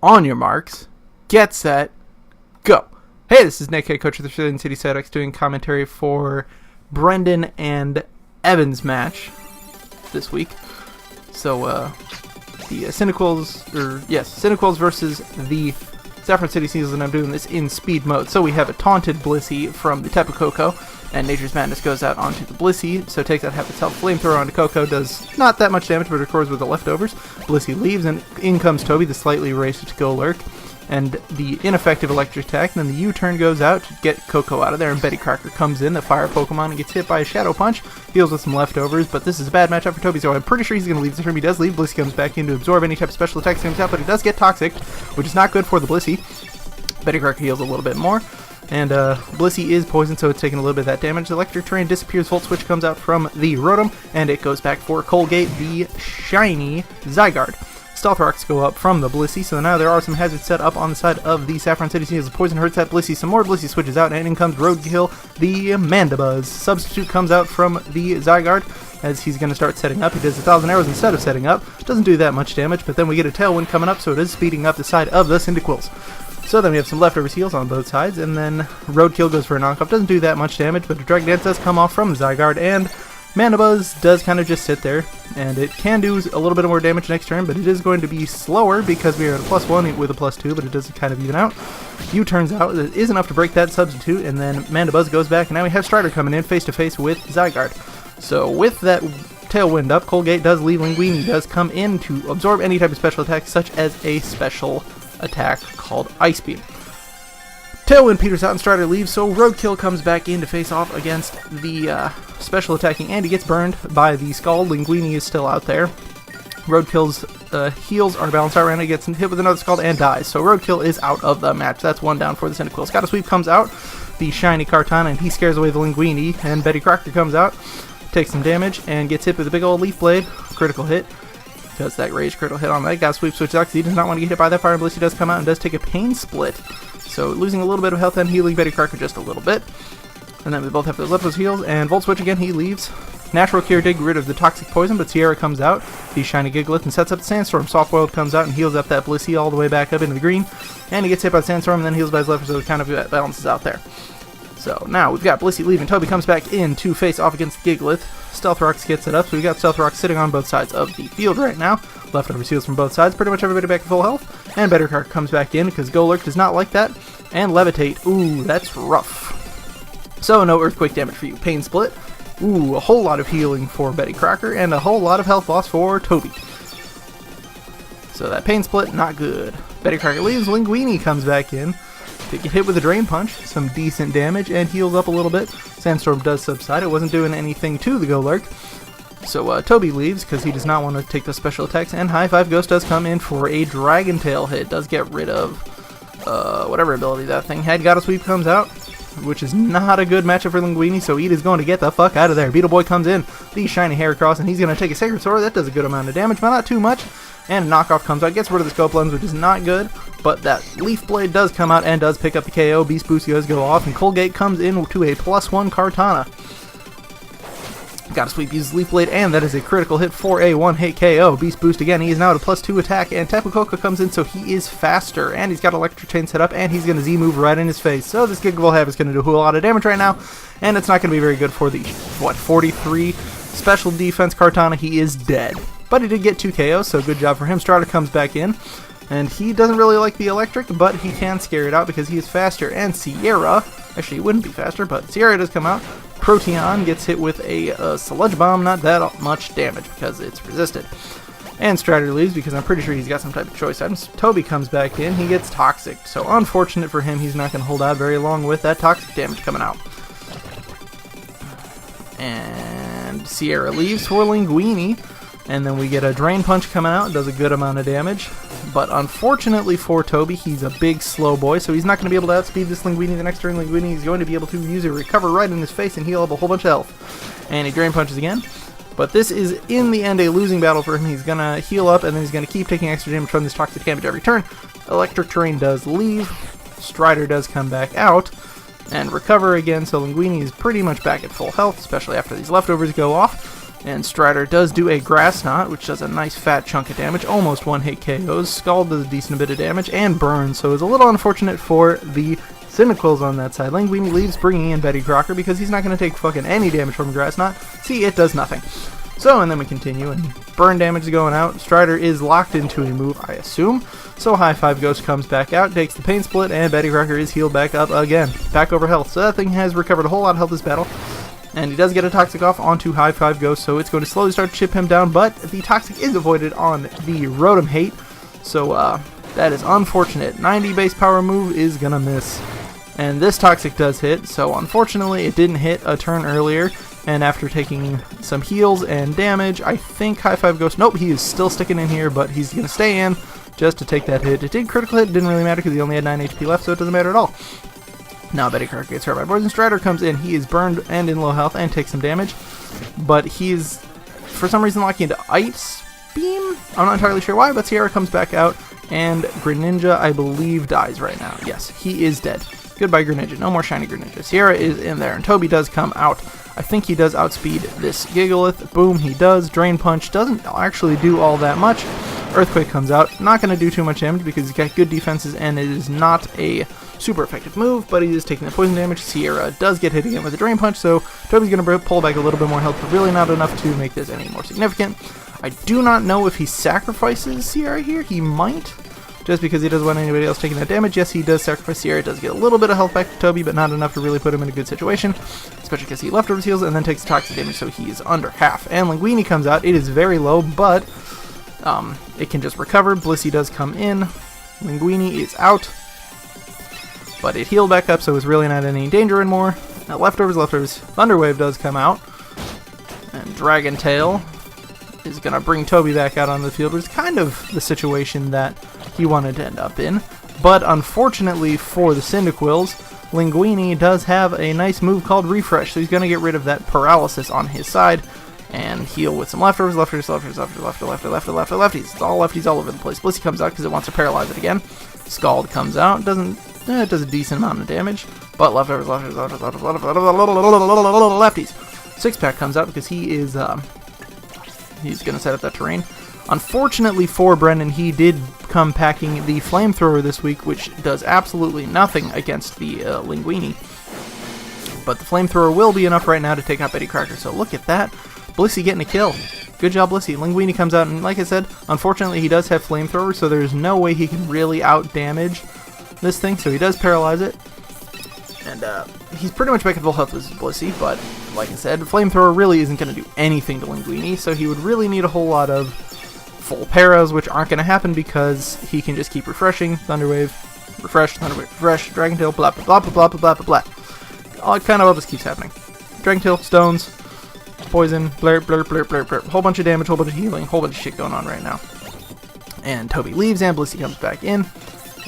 On your marks, get set, go. Hey, this is Nick, head coach of the Saffron City Psyducks, doing commentary for Brenden and Evan's match this week. So, the Cyndaquils versus the Saffron City Sneasels, and I'm doing this in speed mode. So we have a taunted Blissey from the Tapu Koko, and Nature's Madness goes out onto the Blissey, so takes out half its health. Flamethrower onto Koko does not that much damage, but records with the leftovers. Blissey leaves, and in comes Toby, the slightly racist Golurk, and the ineffective electric attack. Then the U-turn goes out to get Koko out of there, and Betty Crocker comes in, the fire Pokemon, and gets hit by a Shadow Punch, heals with some leftovers, but this is a bad matchup for Toby, so I'm pretty sure he's going to leave the turn. He does leave. Blissey comes back in to absorb any type of special attacks comes out, but it does get Toxic, which is not good for the Blissey. Betty Crocker heals a little bit more, and Blissey is poisoned, so it's taking a little bit of that damage. The electric terrain disappears, Volt Switch comes out from the Rotom, and it goes back for Colgate, the shiny Zygarde. Stealth Rocks go up from the Blissey, so now there are some hazards set up on the side of the Saffron City Sneasels. Poison hurts that Blissey some more. Blissey switches out, and in comes Roadkill, the Mandibuzz. Substitute comes out from the Zygarde as he's going to start setting up. He does 1,000 arrows instead of setting up. Doesn't do that much damage, but then we get a Tailwind coming up, so it is speeding up the side of the Cyndaquils. So then we have some leftovers heals on both sides, and then Roadkill goes for a knockoff. Doesn't do that much damage, but a Dragon Dance does come off from Zygarde, and Mandibuzz does kind of just sit there, and it can do a little bit more damage next turn, but it is going to be slower because we are at a +1 with a +2, but it does kind of even out. U-turns out, it is enough to break that substitute, and then Mandibuzz goes back, and now we have Strider coming in face-to-face with Zygarde. So with that Tailwind up, Colgate does leave. Linguini does come in to absorb any type of special attack, such as a special attack called Ice Beam. Tailwind peters out and Strider leaves, so Roadkill comes back in to face off against the special attacking, and he gets burned by the Scald. Linguini is still out there. Roadkill's heals are balanced out, and he gets hit with another Scald and dies, so Roadkill is out of the match. That's one down for the Cyndaquil. Scott Sweep comes out, the shiny Kartana, and he scares away the Linguini, and Betty Crocker comes out, takes some damage, and gets hit with a big old Leaf Blade. Critical hit. Does that rage critical hit on that. Got Sweep switch out because he does not want to get hit by that Fire Blissey. Does come out and does take a Pain Split. So losing a little bit of health and healing Betty Crocker just a little bit. And then we both have the Leftovers heals, and Volt Switch again, he leaves. Natural Cure did get rid of the Toxic Poison, but Sierra comes out, the shiny Gigalith, and sets up the Sandstorm. Soft Boiled comes out and heals up that Blissey all the way back up into the green. And he gets hit by the Sandstorm and then heals by his Leftovers, so it kind of balances out there. So now we've got Blissey leaving. Toby comes back in to face off against Gigalith. Stealth Rocks gets it up, so we got Stealth Rocks sitting on both sides of the field right now. Leftover heals from both sides, pretty much everybody back to full health. And Betty Crocker comes back in because Golurk does not like that. And Levitate, ooh, that's rough. So no Earthquake damage for you. Pain Split, ooh, a whole lot of healing for Betty Crocker, and a whole lot of health loss for Toby. So that Pain Split, not good. Betty Crocker leaves, Linguini comes back in. They get hit with a Drain Punch, some decent damage, and heals up a little bit. Sandstorm does subside. It wasn't doing anything to the Golurk. So Toby leaves because he does not want to take the special attacks, and High Five Ghost does come in for a Dragon Tail hit. Does get rid of whatever ability that thing had. Gotta Sweep comes out, which is not a good matchup for Linguini, so Eda's going to get the fuck out of there. Beetle Boy comes in, the shiny Heracross, and he's going to take a Sacred Sword. That does a good amount of damage, but not too much. And Knockoff comes out, gets rid of the Scope Lens, which is not good, but that Leaf Blade does come out and does pick up the KO. Beast Boost does go off, and Colgate comes in to a +1 Kartana. Gotta Sweep uses Leaf Blade, and that is a critical hit for a one-hit KO. Beast Boost again, he is now at a +2 attack, and Tapu Koko comes in, so he is faster, and he's got Electric Chain set up, and he's going to Z-move right in his face. So this Gigalith is going to do a lot of damage right now, and it's not going to be very good for the, 43 special defense Kartana. He is dead. But he did get 2 KOs, so good job for him. Strider comes back in, and he doesn't really like the electric, but he can scare it out because he is faster. And Sierra, actually he wouldn't be faster, but Sierra does come out. Proteon gets hit with a Sludge Bomb, not that much damage because it's resisted. And Strider leaves because I'm pretty sure he's got some type of choice items. Toby comes back in, he gets Toxic, so unfortunate for him, he's not going to hold out very long with that Toxic damage coming out. And Sierra leaves for Linguini. And then we get a Drain Punch coming out, does a good amount of damage. But unfortunately for Toby, he's a big slow boy, so he's not going to be able to outspeed this Linguini the next turn. Linguini is going to be able to use a Recover right in his face and heal up a whole bunch of health. And he Drain Punches again. But this is, in the end, a losing battle for him. He's going to heal up, and then he's going to keep taking extra damage from this Toxic damage every turn. Electric Terrain does leave. Strider does come back out and recover again, so Linguini is pretty much back at full health, especially after these leftovers go off. And Strider does do a Grass Knot, which does a nice fat chunk of damage, almost one-hit KOs. Scald does a decent bit of damage, and Burn, so it's a little unfortunate for the Cyndaquils on that side. Linguini leaves, bringing in Betty Crocker, because he's not going to take fucking any damage from Grass Knot. See, it does nothing. So, and then we continue, and burn damage is going out. Strider is locked into a move, I assume. So High Five Ghost comes back out, takes the Pain Split, and Betty Crocker is healed back up again. Back over health. So that thing has recovered a whole lot of health this battle. And he does get a Toxic off onto High Five Ghost, so it's going to slowly start to chip him down, but the Toxic is avoided on the Rotom Hate. So, that is unfortunate. 90 base power move is gonna miss. And this Toxic does hit, so unfortunately it didn't hit a turn earlier. And after taking some heals and damage, I think High Five Ghost, nope, he is still sticking in here, but he's going to stay in just to take that hit. It did critical hit, didn't really matter because he only had 9 HP left, so it doesn't matter at all. Now Betty Crocker gets hurt by Poison. Strider comes in, he is burned and in low health and takes some damage, but he is, for some reason, locking into Ice Beam? I'm not entirely sure why, but Sierra comes back out, and Greninja, I believe, dies right now. Yes, he is dead. Goodbye, Greninja. No more shiny Greninja. Sierra is in there, and Toby does come out. I think he does outspeed this Gigalith. Boom, he does. Drain Punch doesn't actually do all that much. Earthquake comes out. Not going to do too much damage because he's got good defenses, and it is not a super effective move, but he is taking the poison damage. Sierra does get hit again with a Drain Punch, so Toby's going to pull back a little bit more health, but really not enough to make this any more significant. I do not know if he sacrifices Sierra here. He might, just because he doesn't want anybody else taking that damage. Yes, he does sacrifice Sierra. Does get a little bit of health back to Toby, but not enough to really put him in a good situation, especially because he leftovers heals and then takes toxic damage, so he is under half. And Linguini comes out. It is very low, but it can just recover. Blissey does come in. Linguini is out, but it healed back up, so it's really not any danger anymore. Now leftovers. Thunderwave does come out, and Dragon Tail is going to bring Toby back out on the field, which is kind of the situation that he wanted to end up in. But unfortunately for the Cyndaquils, Linguini does have a nice move called Refresh, so he's going to get rid of that paralysis on his side and heal with some leftovers. Lefties. It's all lefties all over the place. Blissey comes out because it wants to paralyze it again. Scald comes out. It does a decent amount of damage, but leftovers. Six Pack comes out because he is he's going to set up that terrain. Unfortunately for Brenden, he did come packing the Flamethrower this week, which does absolutely nothing against the Linguini. But the Flamethrower will be enough right now to take out Betty Crocker, so look at that. Blissey getting a kill. Good job, Blissey. Linguini comes out, and like I said, unfortunately he does have Flamethrower, so there's no way he can really out-damage this thing, so he does paralyze it. And he's pretty much back at full health as Blissey, but like I said, Flamethrower really isn't going to do anything to Linguini, so he would really need a whole lot of full paras, which aren't going to happen because he can just keep refreshing. Thunderwave, refresh, Dragon Tail, blah, blah, blah, blah, blah, blah, blah, blah. It kind of all just keeps happening. Dragon Tail, Stones, Poison, blur, blur, blur, blur, blur. Whole bunch of damage, whole bunch of healing, whole bunch of shit going on right now. And Toby leaves, and Blissey comes back in,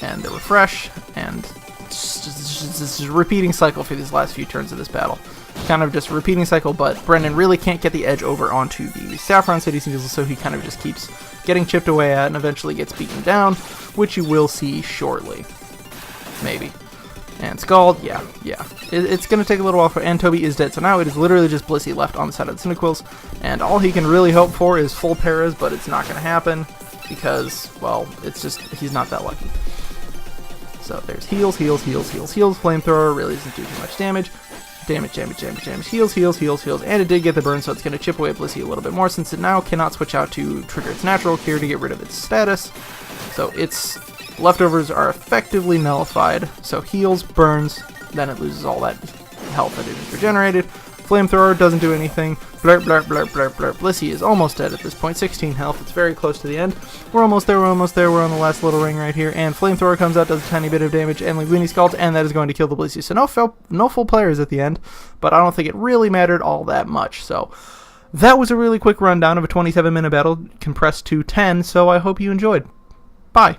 and the refresh, and this is a repeating cycle for these last few turns of this battle. Kind of just a repeating cycle, but Brenden really can't get the edge over onto the Saffron City Sneasels, so he kind of just keeps getting chipped away at and eventually gets beaten down, which you will see shortly. Maybe. And Scald, yeah. It's going to take a little while for, and Toby is dead, so now it is literally just Blissey left on the side of the Cyndaquils, and all he can really hope for is full paras, but it's not going to happen, because, well, it's just, he's not that lucky. So there's heals, Flamethrower really doesn't do too much damage. Damage, heals, and it did get the burn, so it's going to chip away at Blissey a little bit more, since it now cannot switch out to trigger its natural cure to get rid of its status. So its leftovers are effectively nullified, so heals, burns, then it loses all that health that it has regenerated. Flamethrower doesn't do anything. Blurp. Blissey is almost dead at this point. 16 health. It's very close to the end. We're almost there. We're on the last little ring right here. And Flamethrower comes out, does a tiny bit of damage, and Linguini Scald, and that is going to kill the Blissey. So no full players at the end, but I don't think it really mattered all that much. So that was a really quick rundown of a 27-minute battle compressed to 10, so I hope you enjoyed. Bye.